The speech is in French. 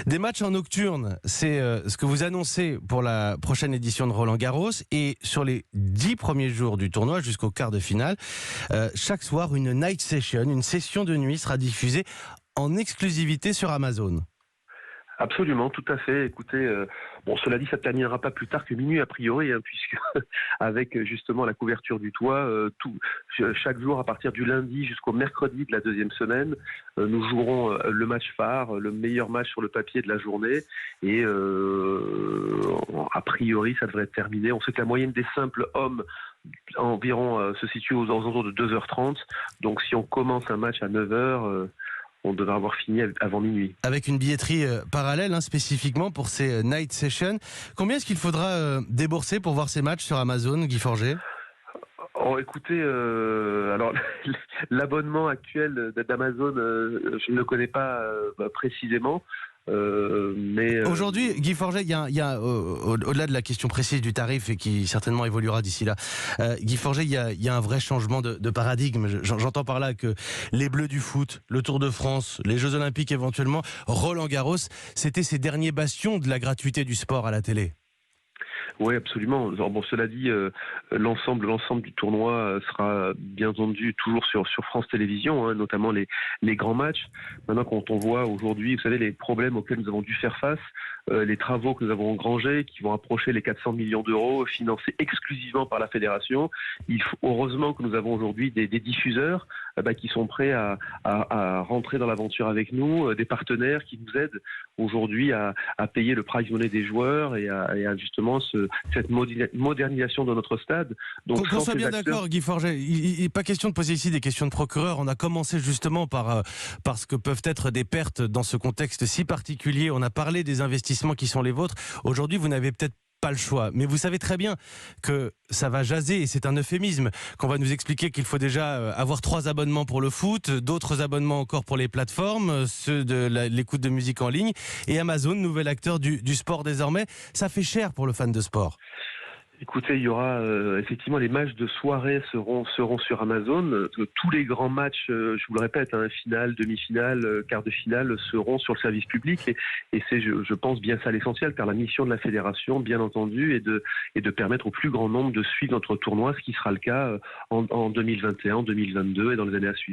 Des matchs en nocturne, c'est ce que vous annoncez pour la prochaine édition de Roland-Garros. Et sur les 10 premiers jours du tournoi jusqu'au quart de finale, chaque soir, une night session, une session de nuit sera diffusée en exclusivité sur Amazon. Absolument, tout à fait. Écoutez, cela dit, ça ne terminera pas plus tard que minuit a priori, puisque avec justement la couverture du toit, chaque jour à partir du lundi jusqu'au mercredi de la deuxième semaine, nous jouerons le match phare, le meilleur match sur le papier de la journée, et a priori ça devrait être terminé. On sait que la moyenne des simples hommes environ se situe aux alentours de 2h30, donc si on commence un match à 9h, on devrait avoir fini avant minuit. Avec une billetterie parallèle, spécifiquement pour ces night sessions. Combien est-ce qu'il faudra débourser pour voir ces matchs sur Amazon, Guy Forget ? Écoutez, alors l'abonnement actuel d'Amazon, je ne le connais pas précisément. Mais aujourd'hui, Guy Forget, il y a au-delà de la question précise du tarif et qui certainement évoluera d'ici là, Guy Forget, il y a un vrai changement de paradigme. J'entends par là que les Bleus du foot, le Tour de France, les Jeux Olympiques éventuellement, Roland-Garros, c'était ces derniers bastions de la gratuité du sport à la télé. Oui, absolument. Cela dit, l'ensemble du tournoi sera bien entendu toujours sur France Télévisions, notamment les grands matchs. Maintenant, quand on voit aujourd'hui, vous savez, les problèmes auxquels nous avons dû faire face, les travaux que nous avons engrangés, qui vont approcher les 400 millions d'euros, financés exclusivement par la fédération, heureusement que nous avons aujourd'hui des diffuseurs qui sont prêts à rentrer dans l'aventure avec nous, des partenaires qui nous aident aujourd'hui à payer le prize money des joueurs et à justement cette modernisation de notre stade. Donc, qu'on soit bien d'accord, Guy Forget, il n'est pas question de poser ici des questions de procureur. On a commencé justement par ce que peuvent être des pertes dans ce contexte si particulier. On a parlé des investissements qui sont les vôtres. Aujourd'hui, vous n'avez peut-être pas le choix, mais vous savez très bien que ça va jaser, et c'est un euphémisme, qu'on va nous expliquer qu'il faut déjà avoir 3 abonnements pour le foot, d'autres abonnements encore pour les plateformes, ceux de l'écoute de musique en ligne, et Amazon, nouvel acteur du sport désormais. Ça fait cher pour le fan de sport. Écoutez, il y aura effectivement les matchs de soirée seront sur Amazon. Tous les grands matchs, je vous le répète, finale, demi-finale, quart de finale, seront sur le service public. Et c'est, je pense, bien ça l'essentiel, car la mission de la fédération, bien entendu, est de permettre au plus grand nombre de suivre notre tournoi, ce qui sera le cas en 2021, 2022 et dans les années à suivre.